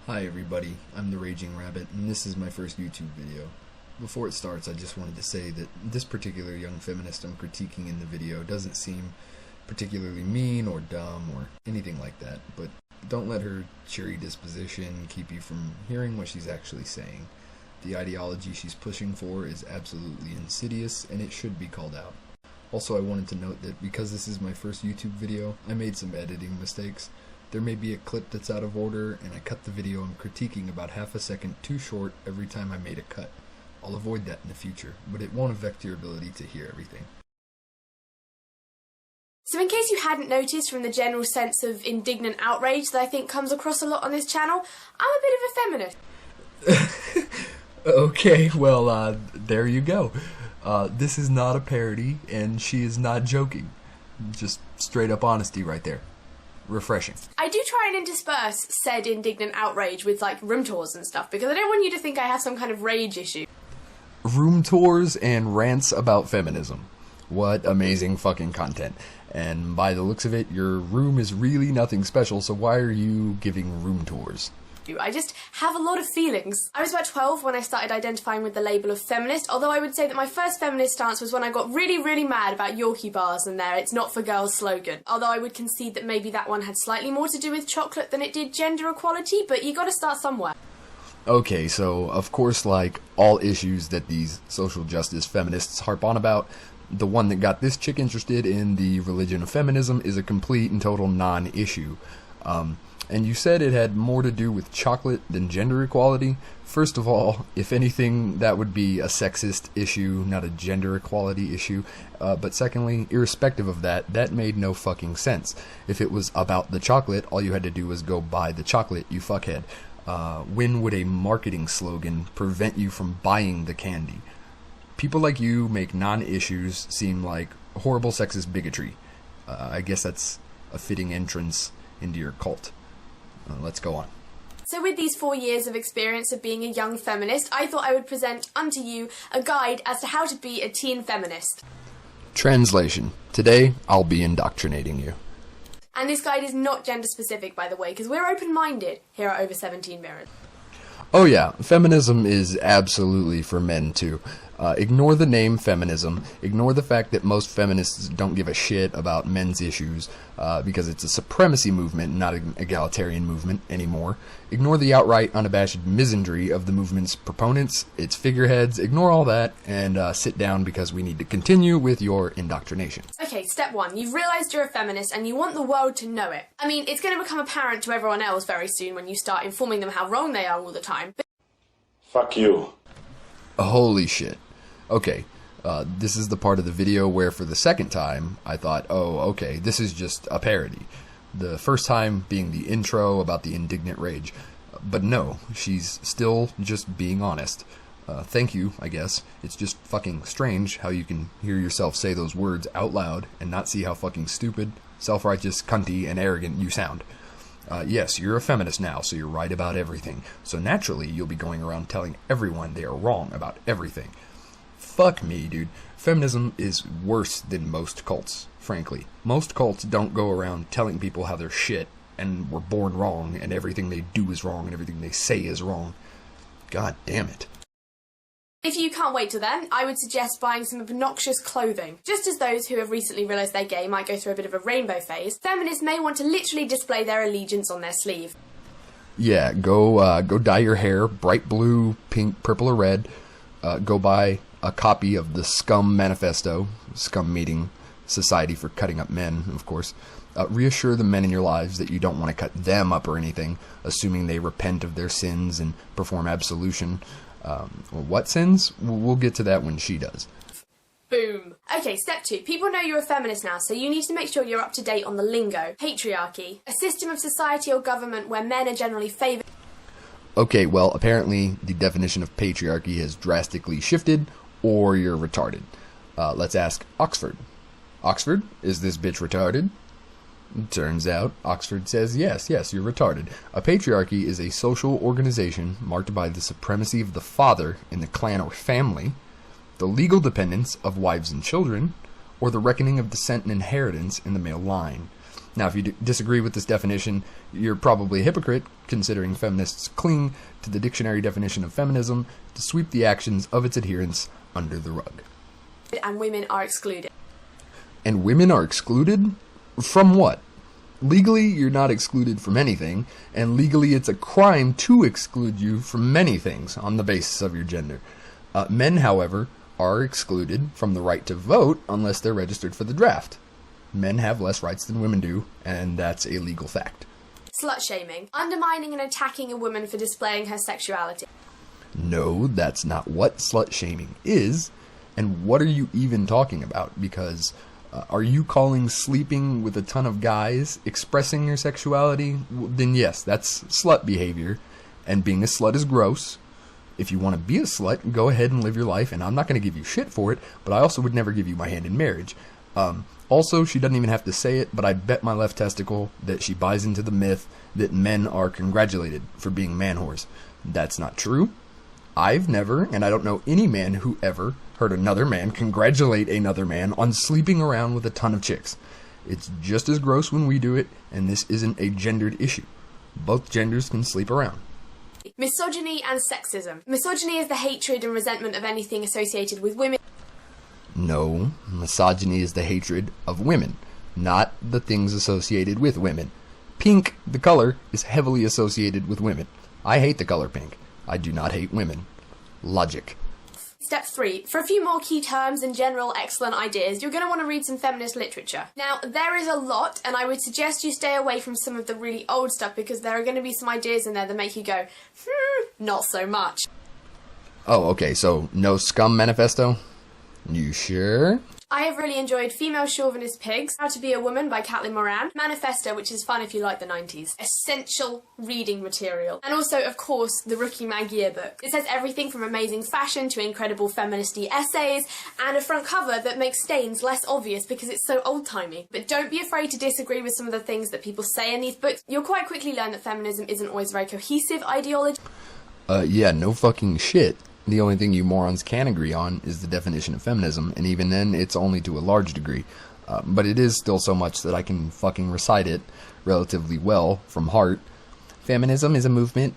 Hi everybody, I'm the Raging Rabbit, and this is my first YouTube video. Before it starts, I just wanted to say that this particular young feminist I'm critiquing in the video doesn't seem particularly mean or dumb or anything like that, but don't let her cheery disposition keep you from hearing what she's actually saying. The ideology she's pushing for is absolutely insidious, and it should be called out. Also, I wanted to note that because this is my first YouTube video, I made some editing mistakes. There may be a clip that's out of order, and I cut the video I'm critiquing about half a second too short every time I made a cut. I'll avoid that in the future, but it won't affect your ability to hear everything. So in case you hadn't noticed from the general sense of indignant outrage that I think comes across a lot on this channel, I'm a bit of a feminist. Okay, well, there you go. This is not a parody, and she is not joking. Just straight up honesty right there. Refreshing. I do try and intersperse said indignant outrage with like room tours and stuff because I don't want you to think I have some kind of rage issue. Room tours and rants about feminism. What amazing fucking content. And by the looks of it, your room is really nothing special, so why are you giving room tours? I just have a lot of feelings. I was about 12 when I started identifying with the label of feminist, although I would say that my first feminist stance was when I got really mad about Yorkie bars and their "It's not for girls" slogan. Although I would concede that maybe that one had slightly more to do with chocolate than it did gender equality, but you gotta start somewhere. Okay, so of course, like all issues that these social justice feminists harp on about, the one that got this chick interested in the religion of feminism is a complete and total non-issue. And you said it had more to do with chocolate than gender equality. First of all, if anything, that would be a sexist issue, not a gender equality issue. But secondly, irrespective of that, that made no fucking sense. If it was about the chocolate, all you had to do was go buy the chocolate, you fuckhead. When would a marketing slogan prevent you from buying the candy? People like you make non-issues seem like horrible sexist bigotry. I guess that's a fitting entrance into your cult. Let's go on. So with these 4 years of experience of being a young feminist, I thought I would present unto you a guide as to how to be a teen feminist. Translation. Today, I'll be indoctrinating you. And this guide is not gender specific, by the way, because we're open-minded here at Over 17 Mirrors. Oh yeah, feminism is absolutely for men too. Ignore the name feminism, ignore the fact that most feminists don't give a shit about men's issues, because it's a supremacy movement, not an egalitarian movement anymore. Ignore the outright unabashed misandry of the movement's proponents, its figureheads, ignore all that, and sit down because we need to continue with your indoctrination. Okay, step one. You've realised you're a feminist and you want the world to know it. I mean, it's going to become apparent to everyone else very soon when you start informing them how wrong they are all the time. Fuck you. Holy shit. Okay, this is the part of the video where for the second time I thought, oh, okay, this is just a parody. The first time being the intro about the indignant rage. But no, she's still just being honest. Thank you, I guess. It's just fucking strange how you can hear yourself say those words out loud and not see how fucking stupid, self-righteous, cunty, and arrogant you sound. Yes, you're a feminist now, so you're right about everything. So naturally, you'll be going around telling everyone they are wrong about everything. Fuck me, dude. Feminism is worse than most cults, frankly. Most cults don't go around telling people how they're shit and were born wrong and everything they do is wrong and everything they say is wrong. God damn it. If you can't wait till then, I would suggest buying some obnoxious clothing. Just as those who have recently realised they're gay might go through a bit of a rainbow phase, feminists may want to literally display their allegiance on their sleeve. Yeah, go dye your hair bright blue, pink, purple, or red. Go buy a copy of the Scum Manifesto, Scum meeting Society for Cutting Up Men, of course. Reassure the men in your lives that you don't want to cut them up or anything, assuming they repent of their sins and perform absolution. What sins? We'll get to that when she does. Boom. Okay, step 2. People know you're a feminist now, so you need to make sure you're up to date on the lingo. Patriarchy. A system of society or government where men are generally favoured. Okay, well, apparently the definition of patriarchy has drastically shifted, or you're retarded. Let's ask Oxford. Oxford, is this bitch retarded? Turns out, Oxford says yes, you're retarded. A patriarchy is a social organization marked by the supremacy of the father in the clan or family, the legal dependence of wives and children, or the reckoning of descent and inheritance in the male line. Now, if you disagree with this definition, you're probably a hypocrite, considering feminists cling to the dictionary definition of feminism to sweep the actions of its adherents under the rug. And women are excluded. And women are excluded? From what? Legally, you're not excluded from anything, and legally it's a crime to exclude you from many things on the basis of your gender. Men, however, are excluded from the right to vote unless they're registered for the draft. Men have less rights than women do, and that's a legal fact. Slut-shaming. Undermining and attacking a woman for displaying her sexuality. No, that's not what slut-shaming is, and what are you even talking about? Because are you calling sleeping with a ton of guys expressing your sexuality? Then yes, that's slut behavior, and being a slut is gross. If you want to be a slut, go ahead and live your life, and I'm not going to give you shit for it, but I also would never give you my hand in marriage. Also, she doesn't even have to say it, but I bet my left testicle that she buys into the myth that men are congratulated for being man whores. That's not true. I've never, and I don't know any man who ever heard another man congratulate another man on sleeping around with a ton of chicks. It's just as gross when we do it, and this isn't a gendered issue. Both genders can sleep around. Misogyny and sexism. Misogyny is the hatred and resentment of anything associated with women. No, misogyny is the hatred of women, not the things associated with women. Pink, the color, is heavily associated with women. I hate the color pink. I do not hate women. Logic. Step 3. For a few more key terms and general excellent ideas, you're going to want to read some feminist literature. Now, there is a lot, and I would suggest you stay away from some of the really old stuff because there are going to be some ideas in there that make you go, not so much. Oh, okay, so no scum manifesto? You sure? I have really enjoyed Female Chauvinist Pigs, How to Be a Woman by Moron, Manifesto, which is fun if you like the 90s. Essential reading material. And also, of course, the Rookie Mag yearbook. It says everything from amazing fashion to incredible feministy essays, and a front cover that makes stains less obvious because it's so old-timey. But don't be afraid to disagree with some of the things that people say in these books. You'll quite quickly learn that feminism isn't always a very cohesive ideology. Yeah, no fucking shit. The only thing you morons can agree on is the definition of feminism, and even then, it's only to a large degree. But it is still so much that I can fucking recite it relatively well from heart. Feminism is a movement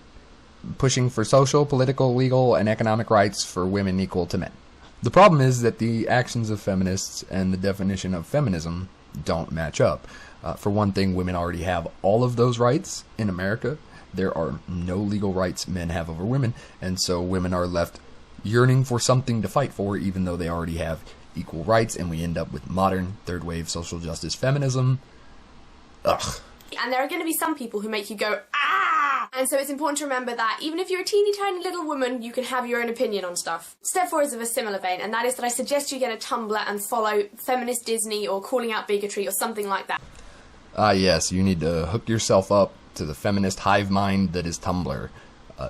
pushing for social, political, legal, and economic rights for women equal to men. The problem is that the actions of feminists and the definition of feminism don't match up. For one thing, women already have all of those rights in America. There are no legal rights men have over women, and so women are left yearning for something to fight for, even though they already have equal rights, and we end up with modern, third-wave social justice feminism. Ugh. And there are going to be some people who make you go, ah! And so it's important to remember that even if you're a teeny tiny little woman, you can have your own opinion on stuff. Step 4 is of a similar vein, and that is that I suggest you get a Tumblr and follow Feminist Disney or Calling Out Bigotry or something like that. Yes, you need to hook yourself up to the feminist hive mind that is Tumblr.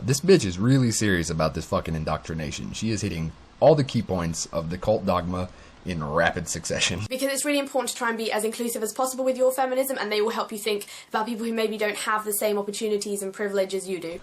This bitch is really serious about this fucking indoctrination. She is hitting all the key points of the cult dogma in rapid succession. Because it's really important to try and be as inclusive as possible with your feminism, and they will help you think about people who maybe don't have the same opportunities and privilege as you do.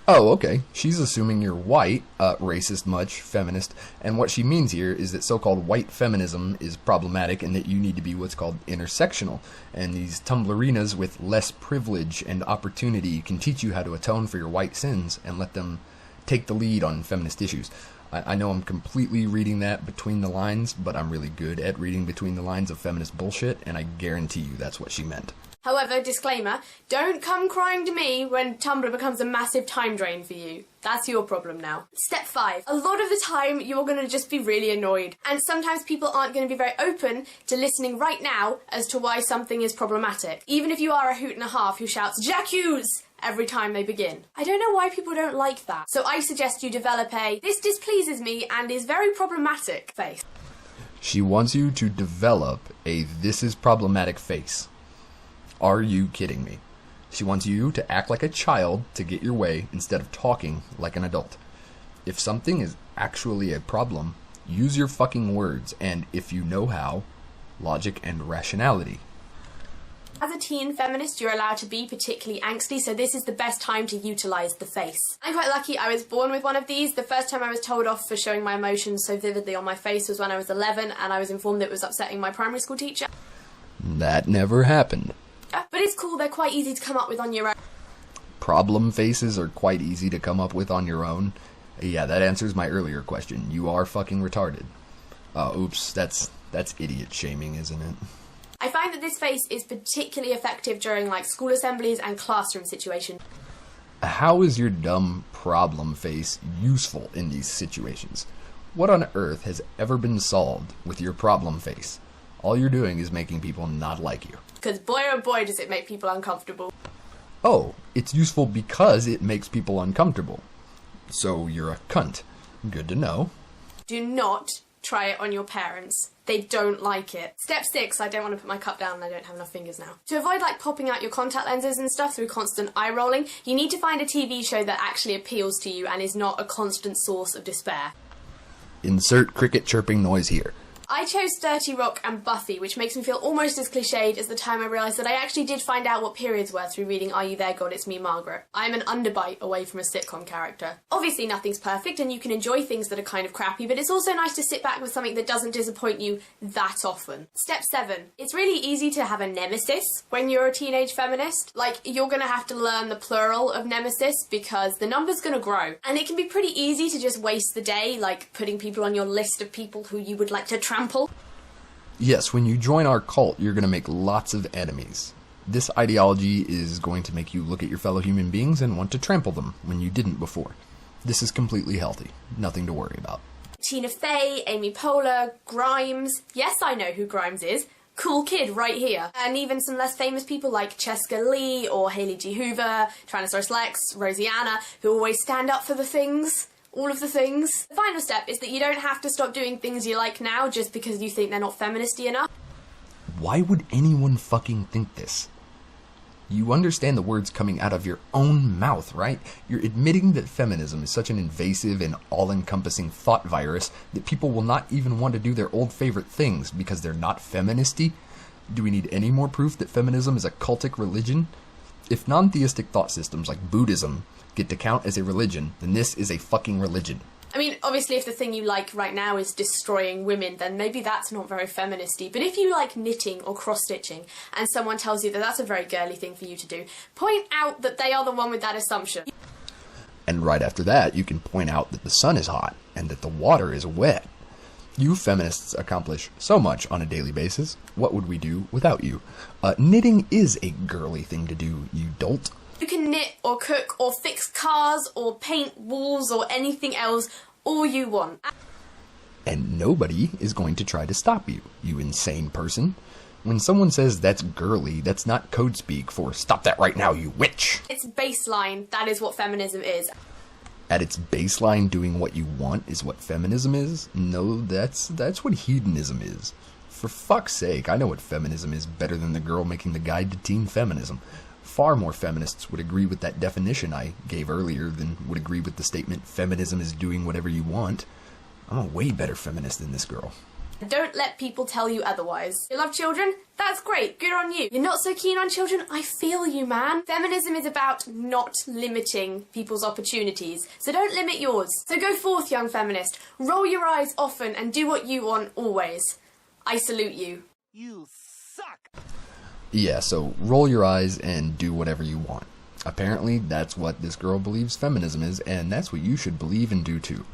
Oh, okay. She's assuming you're white, racist much, feminist, and what she means here is that so-called white feminism is problematic and that you need to be what's called intersectional, and these Tumblrinas with less privilege and opportunity can teach you how to atone for your white sins and let them take the lead on feminist issues. I know I'm completely reading that between the lines, but I'm really good at reading between the lines of feminist bullshit, and I guarantee you that's what she meant. However, disclaimer, don't come crying to me when Tumblr becomes a massive time drain for you. That's your problem now. Step 5. A lot of the time, you're going to just be really annoyed. And sometimes people aren't going to be very open to listening right now as to why something is problematic. Even if you are a hoot and a half who shouts, "J'accuse!" every time they begin. I don't know why people don't like that. So I suggest you develop a, "this displeases me and is very problematic" face. She wants you to develop a "this is problematic" face. Are you kidding me? She wants you to act like a child to get your way instead of talking like an adult. If something is actually a problem, use your fucking words, and if you know how, logic and rationality. As a teen feminist, you're allowed to be particularly angsty, so this is the best time to utilise the face. I'm quite lucky I was born with one of these. The first time I was told off for showing my emotions so vividly on my face was when I was 11, and I was informed that it was upsetting my primary school teacher. That never happened. But it's cool, they're quite easy to come up with on your own. Problem faces are quite easy to come up with on your own. Yeah, that answers my earlier question. You are fucking retarded. Oops, that's idiot shaming, isn't it? I find that this face is particularly effective during like school assemblies and classroom situations. How is your dumb problem face useful in these situations? What on earth has ever been solved with your problem face? All you're doing is making people not like you. Because boy oh boy does it make people uncomfortable. Oh, it's useful because it makes people uncomfortable. So you're a cunt. Good to know. Do not try it on your parents. They don't like it. Step 6, I don't want to put my cup down and I don't have enough fingers now. To avoid like popping out your contact lenses and stuff through constant eye rolling, you need to find a TV show that actually appeals to you and is not a constant source of despair. Insert cricket chirping noise here. I chose 30 Rock and Buffy, which makes me feel almost as cliched as the time I realised that I actually did find out what periods were through reading Are You There, God? It's Me, Margaret. I'm an underbite away from a sitcom character. Obviously nothing's perfect and you can enjoy things that are kind of crappy, but it's also nice to sit back with something that doesn't disappoint you that often. Step 7. It's really easy to have a nemesis when you're a teenage feminist. Like, you're gonna have to learn the plural of nemesis because the number's gonna grow. And it can be pretty easy to just waste the day, like putting people on your list of people who you would like to trample. Yes, when you join our cult, you're going to make lots of enemies. This ideology is going to make you look at your fellow human beings and want to trample them when you didn't before. This is completely healthy. Nothing to worry about. Tina Fey, Amy Poehler, Grimes. Yes, I know who Grimes is. Cool kid right here. And even some less famous people like Cheska Lee or Hailey G. Hoover, Tyrannosaurus Rex, Roseanna, who always stand up for the things. All of the things. The final step is that you don't have to stop doing things you like now just because you think they're not feministy enough. Why would anyone fucking think this? You understand the words coming out of your own mouth, right? You're admitting that feminism is such an invasive and all-encompassing thought virus that people will not even want to do their old favorite things because they're not feministy? Do we need any more proof that feminism is a cultic religion? If non-theistic thought systems like Buddhism get to count as a religion, then this is a fucking religion. I mean, obviously if the thing you like right now is destroying women, then maybe that's not very feministy. But if you like knitting or cross-stitching, and someone tells you that that's a very girly thing for you to do, point out that they are the one with that assumption. And right after that, you can point out that the sun is hot, and that the water is wet. You feminists accomplish so much on a daily basis. What would we do without you? Knitting is a girly thing to do, you dolt. You can knit or cook or fix cars or paint walls or anything else all you want. And nobody is going to try to stop you, you insane person. When someone says that's girly, that's not code speak for stop that right now, you witch. It's baseline, that is what feminism is. At its baseline, doing what you want is what feminism is? No, that's what hedonism is. For fuck's sake, I know what feminism is better than the girl making the guide to teen feminism. Far more feminists would agree with that definition I gave earlier than would agree with the statement feminism is doing whatever you want. I'm a way better feminist than this girl. Don't let people tell you otherwise. You love children? That's great, good on you. You're not so keen on children? I feel you, man. Feminism is about not limiting people's opportunities, so don't limit yours. So go forth, young feminist. Roll your eyes often and do what you want always. I salute you. You suck! Yeah, so roll your eyes and do whatever you want. Apparently, that's what this girl believes feminism is, and that's what you should believe and do too.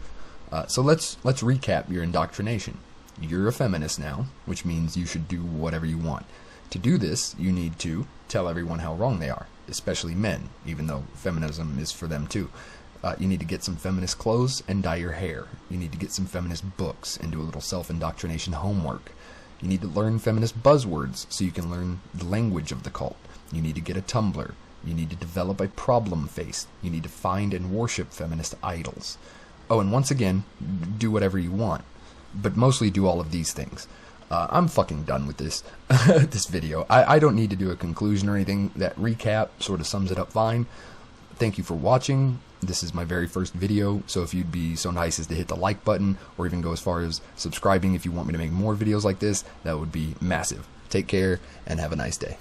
So let's recap your indoctrination. You're a feminist now, which means you should do whatever you want. To do this, you need to tell everyone how wrong they are, especially men, even though feminism is for them too. You need to get some feminist clothes and dye your hair. You need to get some feminist books and do a little self-indoctrination homework. You need to learn feminist buzzwords so you can learn the language of the cult. You need to get a Tumblr. You need to develop a problem face. You need to find and worship feminist idols. Oh, and once again, do whatever you want. But mostly do all of these things. I'm fucking done with this this video. I don't need to do a conclusion or anything. That recap sort of sums it up fine. Thank you for watching. This is my very first video, so if you'd be so nice as to hit the like button, or even go as far as subscribing if you want me to make more videos like this, that would be massive. Take care, and have a nice day.